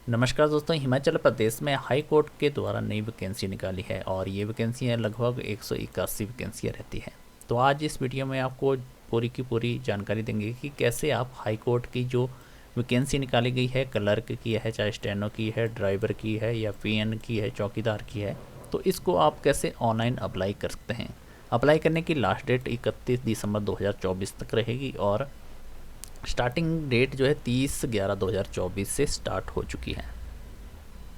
नमस्कार दोस्तों, हिमाचल प्रदेश में हाई कोर्ट के द्वारा नई वैकेंसी निकाली है और ये वैकेंसियाँ लगभग 181 वैकेंसियाँ रहती हैं। तो आज इस वीडियो में आपको पूरी की पूरी जानकारी देंगे कि कैसे आप हाई कोर्ट की जो वैकेंसी निकाली गई है, क्लर्क की है, चाहे स्टेनो की है, ड्राइवर की है या पीएन की है, चौकीदार की है, तो इसको आप कैसे ऑनलाइन अप्लाई कर सकते हैं। अप्लाई करने की लास्ट डेट 31 दिसंबर 2024 तक रहेगी और स्टार्टिंग डेट जो है 30/11/2024 से स्टार्ट हो चुकी है।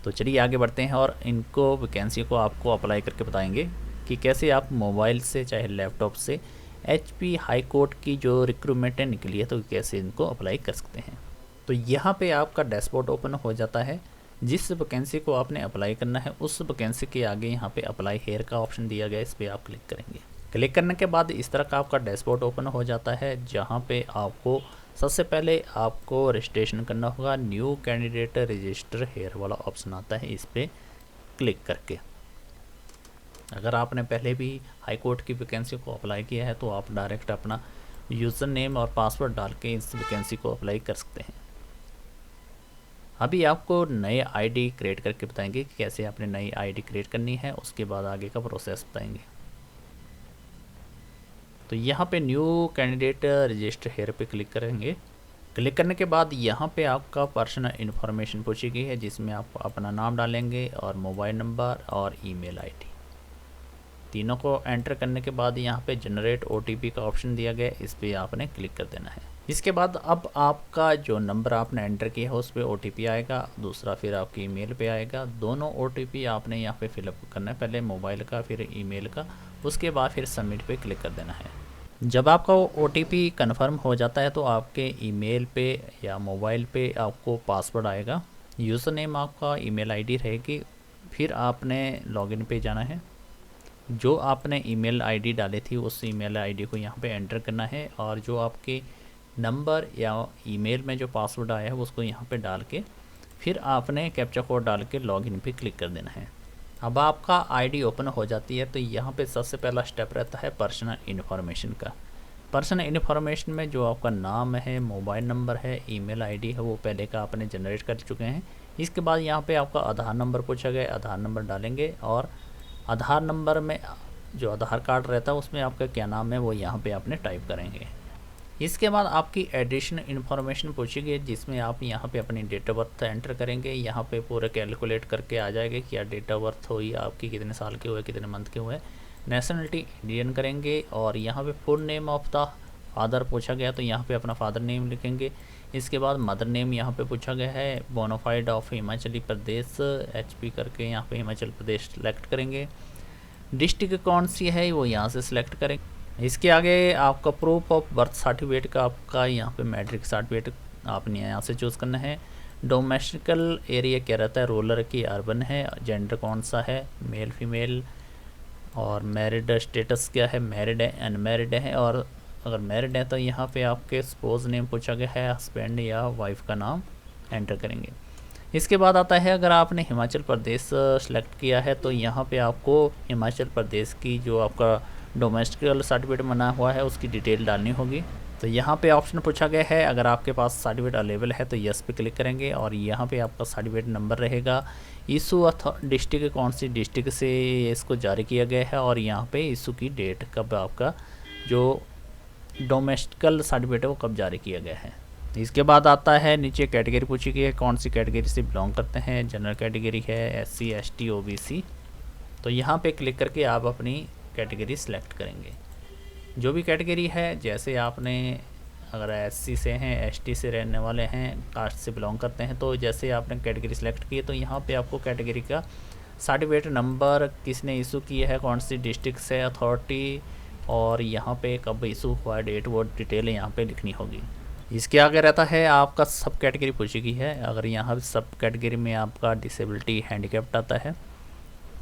तो चलिए आगे बढ़ते हैं और इनको वैकेंसी को आपको अप्लाई करके बताएंगे कि कैसे आप मोबाइल से चाहे लैपटॉप से एचपी हाई कोर्ट की जो रिक्रूटमेंट निकली है तो कैसे इनको अप्लाई कर सकते हैं। तो यहाँ पे आपका डैशबोर्ड ओपन हो जाता है। जिस वैकेंसी को आपने अप्लाई करना है उस वैकेंसी के आगे यहाँ पे अप्लाई हेयर का ऑप्शन दिया गया है, इस पर आप क्लिक करेंगे। क्लिक करने के बाद इस तरह का आपका डैशबोर्ड ओपन हो जाता है, जहाँ पे आपको सबसे पहले आपको रजिस्ट्रेशन करना होगा। न्यू कैंडिडेट रजिस्टर हेयर वाला ऑप्शन आता है, इस पर क्लिक करके। अगर आपने पहले भी हाई कोर्ट की वैकेंसी को अप्लाई किया है तो आप डायरेक्ट अपना यूज़र नेम और पासवर्ड डाल के इस वैकेंसी को अप्लाई कर सकते हैं। अभी आपको नए आईडी क्रिएट करके बताएंगे कि कैसे आपने नई आईडी क्रिएट करनी है, उसके बाद आगे का प्रोसेस बताएंगे। तो यहाँ पे न्यू कैंडिडेट रजिस्टर हेयर पे क्लिक करेंगे। क्लिक करने के बाद यहाँ पे आपका पर्सनल इन्फॉर्मेशन पूछी गई है, जिसमें आप अपना नाम डालेंगे और मोबाइल नंबर और ईमेल आईडी, तीनों को एंटर करने के बाद यहाँ पे जनरेट ओटीपी का ऑप्शन दिया गया है, इस पर आपने क्लिक कर देना है। इसके बाद अब आपका जो नंबर आपने एंटर किया है उस पर ओटीपी आएगा, दूसरा फिर आपकी ईमेल पे आएगा। दोनों ओटीपी आपने यहाँ पे फिलअप करना है, पहले मोबाइल का फिर ईमेल का, उसके बाद फिर सबमिट पे क्लिक कर देना है। जब आपका ओटीपी कन्फर्म हो जाता है तो आपके ईमेल पे या मोबाइल पे आपको पासवर्ड आएगा, यूज़र नेम आपका ईमेल आईडी रहेगी। फिर आपने लॉगिन पे जाना है, जो आपने ईमेल आईडी डाली थी उस ईमेल आईडी को यहाँ पे एंटर करना है और जो आपके नंबर या ईमेल में जो पासवर्ड आया है उसको यहाँ पे डाल के फिर आपने कैप्चा कोड डाल के लॉगिन पे क्लिक कर देना है। अब आपका आईडी ओपन हो जाती है तो यहाँ पे सबसे पहला स्टेप रहता है पर्सनल इन्फॉर्मेशन का। पर्सनल इन्फॉर्मेशन में जो आपका नाम है, मोबाइल नंबर है, ईमेल आईडी है, वो पहले का आपने जनरेट कर चुके हैं। इसके बाद यहाँ पे आपका आधार नंबर पूछा गया, आधार नंबर डालेंगे और आधार नंबर में जो आधार कार्ड रहता है उसमें आपका क्या नाम है वो यहाँ पे आपने टाइप करेंगे। इसके बाद आपकी एडिशनल इन्फॉर्मेशन पूछेगी, जिसमें आप यहाँ पे अपनी डेट ऑफ बर्थ एंटर करेंगे। यहाँ पे पूरा कैलकुलेट करके आ जाएगा कि डेट ऑफ बर्थ हुई आपकी, कितने साल के हुए, कितने मंथ के हुए। नेशनलिटी इंडियन करेंगे और यहाँ पे full name of the father पूछा गया तो यहाँ पे अपना फादर नेम लिखेंगे। इसके बाद मदर नेम यहाँ पे पूछा गया है, bonafide of Himachali Pradesh HP करके यहाँ पे हिमाचल प्रदेश सेलेक्ट करेंगे। डिस्ट्रिक्ट कौन सी है वो यहाँ से सिलेक्ट करेंगे। इसके आगे आपका प्रूफ ऑफ बर्थ सर्टिफिकेट का आपका यहाँ पे मैट्रिक सर्टिफिकेट आपने यहाँ से चूज़ करना है। डोमेस्टिकल एरिया क्या रहता है, रूरल की अर्बन है, जेंडर कौन सा है, मेल फीमेल, और मैरिड स्टेटस क्या है, मैरिड है अनमैरिड है, और अगर मैरिड है तो यहाँ पे आपके स्पोज नेम पूछा गया है, हस्बैंड या वाइफ का नाम एंटर करेंगे। इसके बाद आता है अगर आपने हिमाचल प्रदेश सेलेक्ट किया है तो यहाँ पे आपको हिमाचल प्रदेश की जो आपका डोमेस्टिकल सर्टिफिकेट बना हुआ है उसकी डिटेल डालनी होगी। तो यहाँ पे ऑप्शन पूछा गया है, अगर आपके पास सर्टिफिकेट अवेलेबल है तो यस पे क्लिक करेंगे और यहाँ पे आपका सर्टिफिकेट नंबर रहेगा। इशू डिस्ट्रिक्ट कौन सी डिस्ट्रिक्ट से इसको जारी किया गया है और यहाँ पे इशू की डेट कब आपका जो डोमेस्टिकल सर्टिफिकेट है वो कब जारी किया गया है। इसके बाद आता है नीचे कैटेगरी पूछी गई है, कौन सी कैटेगरी से बिलोंग करते हैं। जनरल कैटेगरी है, एससी एसटी ओबीसी। तो यहाँ पे क्लिक करके आप अपनी कैटेगरी सिलेक्ट करेंगे। जो भी कैटेगरी है, जैसे आपने अगर एससी से हैं, एसटी से रहने वाले हैं, कास्ट से बिलोंग करते हैं, तो जैसे आपने कैटेगरी सिलेक्ट की है तो यहाँ पे आपको कैटेगरी का सर्टिफिकेट नंबर किसने इशू किया है, कौन सी डिस्ट्रिक्ट से, अथॉरिटी, और यहाँ पे कब इशू हुआ, डेट, वो डिटेल यहाँ पे लिखनी होगी। इसके आगे रहता है आपका सब कैटेगरी पूछी गई है। अगर यहाँ सब कैटेगरी में आपका डिसेबिलिटी हैंडीकैप्ड आता है,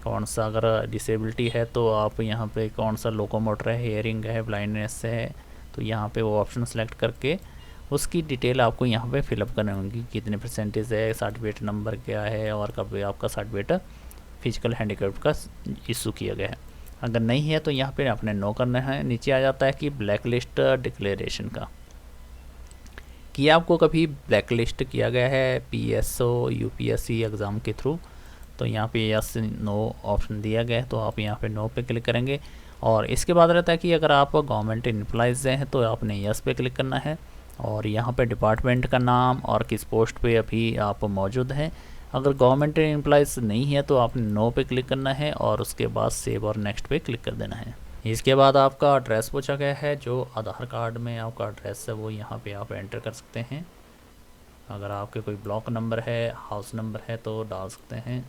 कौन सा अगर डिसेबिलिटी है तो आप यहाँ पे कौन सा लोकोमोटर है, हेयरिंग है, ब्लाइंडनेस है, तो यहाँ पे वो ऑप्शन सेलेक्ट करके उसकी डिटेल आपको यहाँ पे फिलअप करनी होगी, कितने परसेंटेज है, सर्टिफिकेट नंबर क्या है और कब आपका सर्टिफिकेट फिजिकल हैंडीकैप्ड का इशू किया गया है। अगर नहीं है तो यहाँ पे आपने नो करना है। नीचे आ जाता है कि ब्लैक लिस्ट डिक्लेरेशन का। कि आपको कभी ब्लैक लिस्ट किया गया है पीएसओ यूपीएससी एग्ज़ाम के थ्रू, तो यहाँ पे यस नो ऑप्शन दिया गया है, तो आप यहाँ पे नो पे क्लिक करेंगे। और इसके बाद रहता है कि अगर आप गवर्नमेंट एम्प्लॉइज़ हैं तो आपने यस पे क्लिक करना है, और यहाँ पे डिपार्टमेंट का नाम और किस पोस्ट पे अभी आप मौजूद हैं। अगर गवर्नमेंट एम्प्लॉइज़ नहीं है तो आपने नो पे क्लिक करना है, और उसके बाद सेव और नेक्स्ट पे क्लिक कर देना है। इसके बाद आपका एड्रेस पूछा गया है, जो आधार कार्ड में आपका एड्रेस है वो यहाँ पे आप एंटर कर सकते हैं। अगर आपके कोई ब्लॉक नंबर है, हाउस नंबर है तो डाल सकते हैं,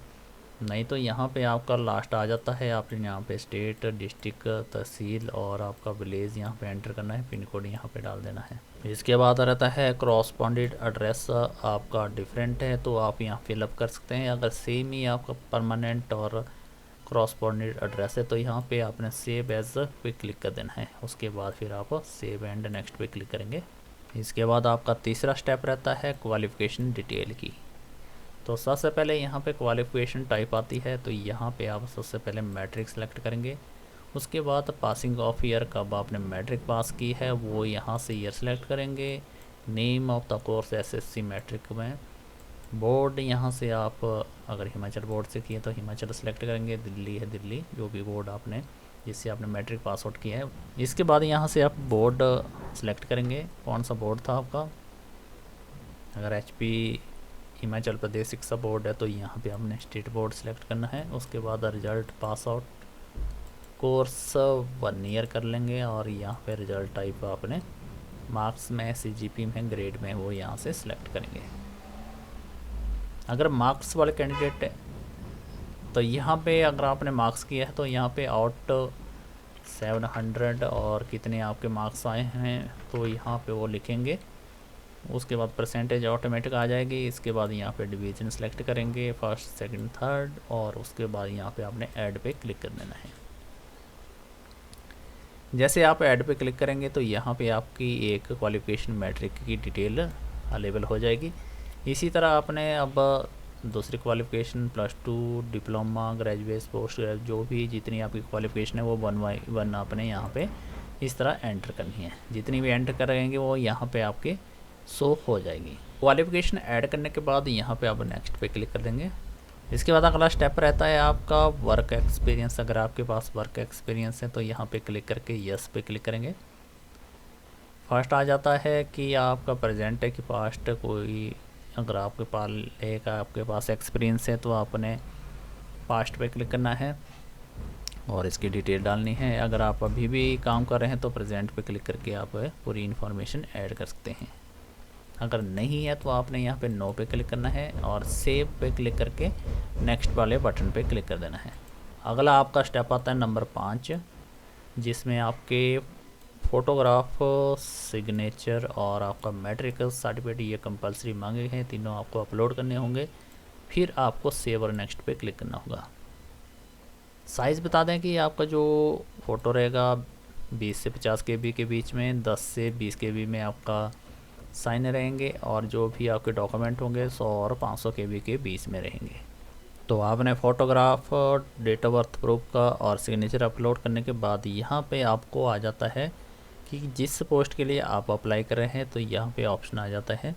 नहीं तो यहाँ पे आपका लास्ट आ जाता है। आपने यहाँ पे स्टेट, डिस्ट्रिक्ट, तहसील और आपका विलेज यहाँ पे एंटर करना है, पिन कोड यहाँ पे डाल देना है। इसके बाद रहता है क्रॉसपॉन्डेड एड्रेस आपका डिफरेंट है तो आप यहाँ फिलअप कर सकते हैं। अगर सेम ही आपका परमानेंट और क्रॉसपॉन्डेड एड्रेस है तो यहाँ पे आपने सेव एज पे क्लिक कर देना है। उसके बाद फिर आप सेव एंड नेक्स्ट पे क्लिक करेंगे। इसके बाद आपका तीसरा स्टेप रहता है क्वालिफ़िकेशन डिटेल की। तो सबसे पहले यहाँ पे क्वालिफ़िकेशन टाइप आती है, तो यहाँ पे आप सबसे पहले मैट्रिक सेलेक्ट करेंगे। उसके बाद पासिंग ऑफ ईयर, कब आपने मैट्रिक पास की है वो यहाँ से ईयर सेलेक्ट करेंगे। Name of the course SSC matric में। बोर्ड यहाँ से आप अगर हिमाचल बोर्ड से किए तो हिमाचल सेलेक्ट करेंगे, दिल्ली है दिल्ली, जो भी बोर्ड आपने जिससे आपने मैट्रिक पास आउट किया है। इसके बाद यहाँ से आप बोर्ड सेलेक्ट करेंगे, कौन सा बोर्ड था आपका। अगर एचपी हिमाचल प्रदेश शिक्षा बोर्ड है तो यहाँ पे आपने स्टेट बोर्ड सेलेक्ट करना है। उसके बाद result pass out course 1 year कर लेंगे, और यहाँ पे रिजल्ट टाइप आपने मार्क्स में, सीजीपी में, ग्रेड में वो यहाँ से सिलेक्ट करेंगे। अगर मार्क्स वाले कैंडिडेट है तो यहाँ पे अगर आपने मार्क्स किया है तो यहाँ पे आउट 700 और कितने आपके मार्क्स आए हैं तो यहाँ पे वो लिखेंगे। उसके बाद परसेंटेज ऑटोमेटिक आ जाएगी। इसके बाद यहाँ पे डिवीज़न सेलेक्ट करेंगे, फर्स्ट, सेकंड, थर्ड, और उसके बाद यहाँ पे आपने ऐड पे क्लिक कर देना है। जैसे आप ऐड पे क्लिक करेंगे तो यहाँ पे आपकी एक क्वालिफिकेशन मैट्रिक की डिटेल अवेलेबल हो जाएगी। इसी तरह आपने अब दूसरी qualification +2, diploma, graduate, post graduate, जो भी जितनी आपकी क्वालिफिकेशन है वो 1 बाय 1 आपने यहाँ पे इस तरह एंटर करनी है। जितनी भी एंटर करेंगे वो यहाँ पे आपके शो हो जाएगी। क्वालिफिकेशन ऐड करने के बाद यहाँ पे आप नेक्स्ट पे क्लिक कर देंगे। इसके बाद अगला स्टेप रहता है आपका वर्क एक्सपीरियंस। अगर आपके पास वर्क एक्सपीरियंस है तो यहाँ पे क्लिक करके यस पे क्लिक करेंगे। फर्स्ट आ जाता है कि आपका प्रेजेंट है कि पास्ट कोई, अगर आपके पास एक्सपीरियंस है तो आपने पास्ट पे क्लिक करना है और इसकी डिटेल डालनी है। अगर आप अभी भी काम कर रहे हैं तो प्रेजेंट पे क्लिक करके आप पूरी इन्फॉर्मेशन ऐड कर सकते हैं। अगर नहीं है तो आपने यहाँ पे नो पे क्लिक करना है और सेव पे क्लिक करके नेक्स्ट वाले बटन पे क्लिक कर देना है। अगला आपका स्टेप आता है नंबर 5, जिसमें आपके फ़ोटोग्राफ, सिग्नेचर और आपका मैट्रिक सर्टिफिकेट ये कंपलसरी मांगे हैं, तीनों आपको अपलोड करने होंगे। फिर आपको सेव और नेक्स्ट पे क्लिक करना होगा। साइज़ बता दें कि आपका जो फ़ोटो रहेगा 20 से 50 KB के बीच में, 10 से 20 KB में आपका साइन रहेंगे, और जो भी आपके डॉक्यूमेंट होंगे 100 और 500 KB के बीच में रहेंगे। तो आपने photograph, date of birth proof का और सिग्नेचर अपलोड करने के बाद यहाँ पे आपको आ जाता है कि जिस पोस्ट के लिए आप अप्लाई कर रहे हैं तो यहाँ पे ऑप्शन आ जाता है।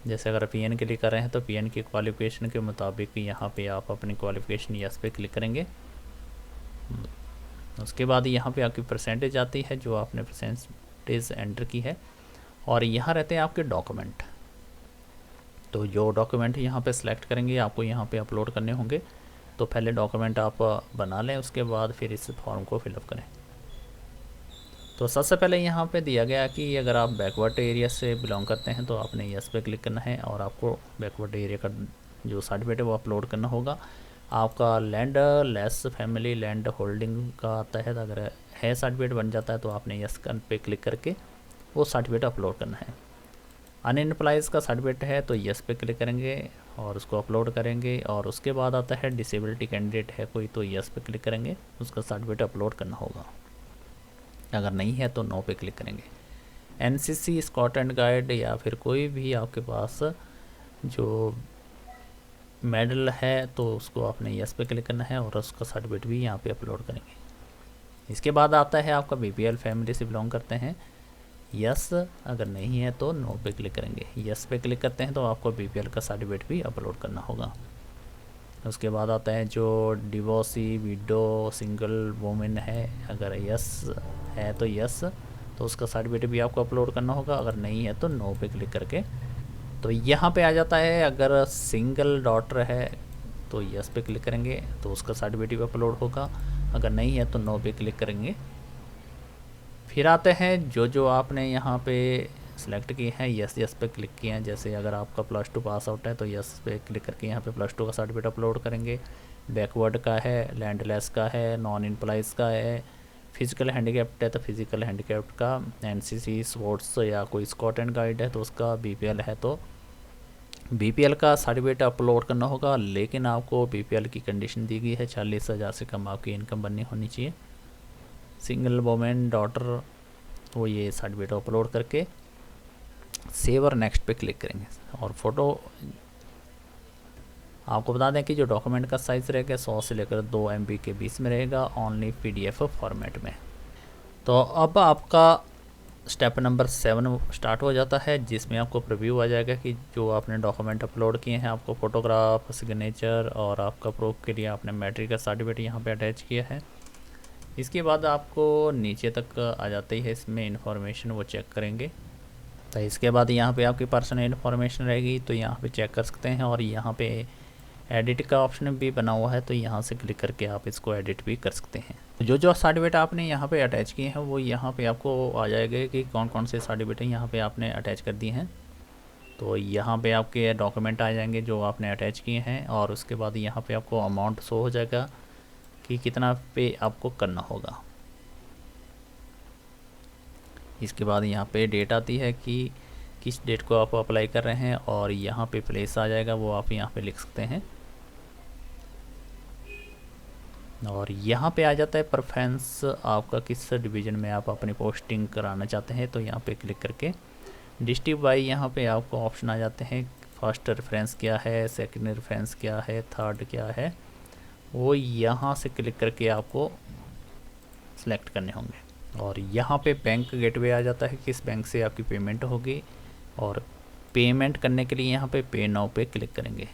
जैसे अगर पीएन के लिए कर रहे हैं तो पीएन की क्वालिफ़िकेशन के मुताबिक यहाँ पे आप अपनी क्वालिफ़िकेशन यस पे क्लिक करेंगे। उसके बाद यहाँ पे आपकी परसेंटेज आती है, जो आपने परसेंटेज एंटर की है, और यहाँ रहते हैं आपके डॉक्यूमेंट। तो जो डॉक्यूमेंट यहाँ पे सिलेक्ट करेंगे आपको यहाँ पे अपलोड करने होंगे। तो पहले डॉक्यूमेंट आप बना लें, उसके बाद फिर इस फॉर्म को फिलअप करें। तो सबसे पहले यहाँ पे दिया गया कि अगर आप बैकवर्ड एरिया से बिलोंग करते हैं तो आपने यस पे क्लिक करना है, और आपको बैकवर्ड एरिया का जो सर्टिफिकेट है वो अपलोड करना होगा। आपका land less family land holding का तहत अगर है सर्टिफिकेट बन जाता है तो आपने यस पे क्लिक करके वो सर्टिफिकेट अपलोड करना है। अनएम्प्लॉयज़ का सर्टिफिकेट है तो यस पे क्लिक करेंगे और उसको अपलोड करेंगे। और उसके बाद आता है डिसेबिलिटी कैंडिडेट है कोई तो यस पे क्लिक करेंगे, उसका सर्टिफिकेट अपलोड करना होगा। अगर नहीं है तो नो पे क्लिक करेंगे। एनसीसी, स्काउट एंड गाइड या फिर कोई भी आपके पास जो मेडल है तो उसको आपने यस पे क्लिक करना है और उसका सर्टिफिकेट भी यहाँ पे अपलोड करेंगे। इसके बाद आता है आपका बीपीएल फैमिली से बिलोंग करते हैं यस, अगर नहीं है तो नो पे क्लिक करेंगे। यस पे क्लिक करते हैं तो आपको बीपीएल का सर्टिफिकेट भी अपलोड करना होगा। उसके बाद आता है जो डिवोर्सी, विडो, सिंगल वुमेन है, अगर यस है तो यस, तो उसका सर्टिफिकेट भी आपको अपलोड करना होगा। अगर नहीं है तो नो पे क्लिक करके तो यहाँ पे आ जाता है। अगर सिंगल डॉटर है तो यस पे क्लिक करेंगे तो उसका सर्टिफिकेट भी अपलोड होगा। अगर नहीं है तो नो पे क्लिक करेंगे। फिर आते हैं जो आपने यहाँ पे सेलेक्ट किए हैं, यस यस पे क्लिक किए हैं। जैसे अगर आपका +2 पास आउट है तो यस पे क्लिक करके यहाँ पे +2 का सर्टिफिकेट अपलोड करेंगे। बैकवर्ड का है, लैंडलेस का है, नॉन एम्प्लॉइज़ का है, फिजिकल हैंडीकैप्ड है तो फिजिकल हैंडीकैप्ड का, एनसीसी, स्पोर्ट्स या कोई स्काउट एंड गाइड है तो उसका, बीपीएल है तो बीपीएल का सर्टिफिकेट अपलोड करना होगा। लेकिन आपको बीपीएल की कंडीशन दी गई है 40,000 से कम आपकी इनकम बननी होनी चाहिए। सिंगल वोमेन डॉटर, तो ये सर्टिफिकेट अपलोड करके सेव और नेक्स्ट पे क्लिक करेंगे। और फ़ोटो आपको बता दें कि जो डॉक्यूमेंट का साइज़ रहेगा 100 से लेकर 2 MB के बीच में रहेगा, ओनली PDF फॉर्मेट में। तो अब आपका स्टेप नंबर 7 स्टार्ट हो जाता है, जिसमें आपको प्रीव्यू आ जाएगा कि जो आपने डॉक्यूमेंट अपलोड किए हैं, आपको फ़ोटोग्राफ, सिग्नेचर और आपका प्रूफ के लिए आपने मैट्रिक का सर्टिफिकेट यहाँ पे अटैच किया है। इसके बाद आपको नीचे तक आ जाते ही है इसमें इन्फॉर्मेशन, वो चेक करेंगे। तो इसके बाद यहाँ पे आपकी पर्सनल इन्फॉर्मेशन रहेगी तो यहाँ पे चेक कर सकते हैं। और यहाँ पे एडिट का ऑप्शन भी बना हुआ है तो यहाँ से क्लिक करके आप इसको एडिट भी कर सकते हैं। जो सर्टिफिकेट आपने यहाँ पे अटैच किए हैं वो यहाँ पे आपको आ जाएगा कि कौन कौन से सर्टिफिकेट यहाँ पे आपने अटैच कर दिए हैं। तो यहाँ पे आपके डॉक्यूमेंट आ जाएंगे जो आपने अटैच किए हैं, और उसके बाद यहाँ पे आपको अमाउंट शो हो जाएगा कि कितना पे आपको करना होगा। इसके बाद यहाँ पे डेट आती है कि किस डेट को आप अप्लाई कर रहे हैं, और यहाँ पे प्लेस आ जाएगा, वो आप यहाँ पे लिख सकते हैं। और यहाँ पे आ जाता है प्रेफरेंस, आपका किस डिवीज़न में आप अपनी पोस्टिंग कराना चाहते हैं। तो यहाँ पे क्लिक करके डिस्ट्रिक्ट वाइज यहाँ पे आपको ऑप्शन आ जाते हैं। फर्स्ट रेफरेंस क्या है, सेकंड रेफरेंस क्या है, थर्ड क्या है, वो यहाँ से क्लिक करके आपको सेलेक्ट करने होंगे। और यहाँ पे बैंक गेटवे आ जाता है, किस बैंक से आपकी पेमेंट होगी, और पेमेंट करने के लिए यहाँ पे नाउ पे क्लिक करेंगे।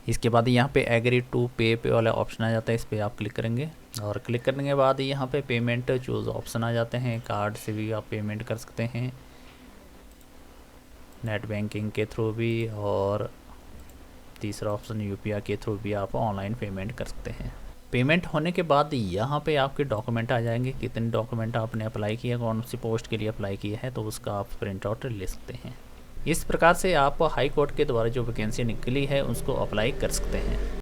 इसके बाद यहाँ पे एग्री टू पे वाला ऑप्शन आ जाता है, इस पर आप क्लिक करेंगे। और क्लिक करने के बाद यहाँ पे पेमेंट चूज़ ऑप्शन आ जाते हैं। कार्ड से भी आप पेमेंट कर सकते हैं, नेट बैंकिंग के थ्रू भी, और तीसरा ऑप्शन यूपीआई के थ्रू भी आप ऑनलाइन पेमेंट कर सकते हैं। पेमेंट होने के बाद यहाँ पे आपके डॉक्यूमेंट आ जाएंगे, कितने डॉक्यूमेंट आपने अप्लाई किया, कौन सी पोस्ट के लिए अप्लाई किया है, तो उसका आप प्रिंट आउट ले सकते हैं। इस प्रकार से आप हाई कोर्ट के द्वारा जो वैकेंसी निकली है उसको अप्लाई कर सकते हैं।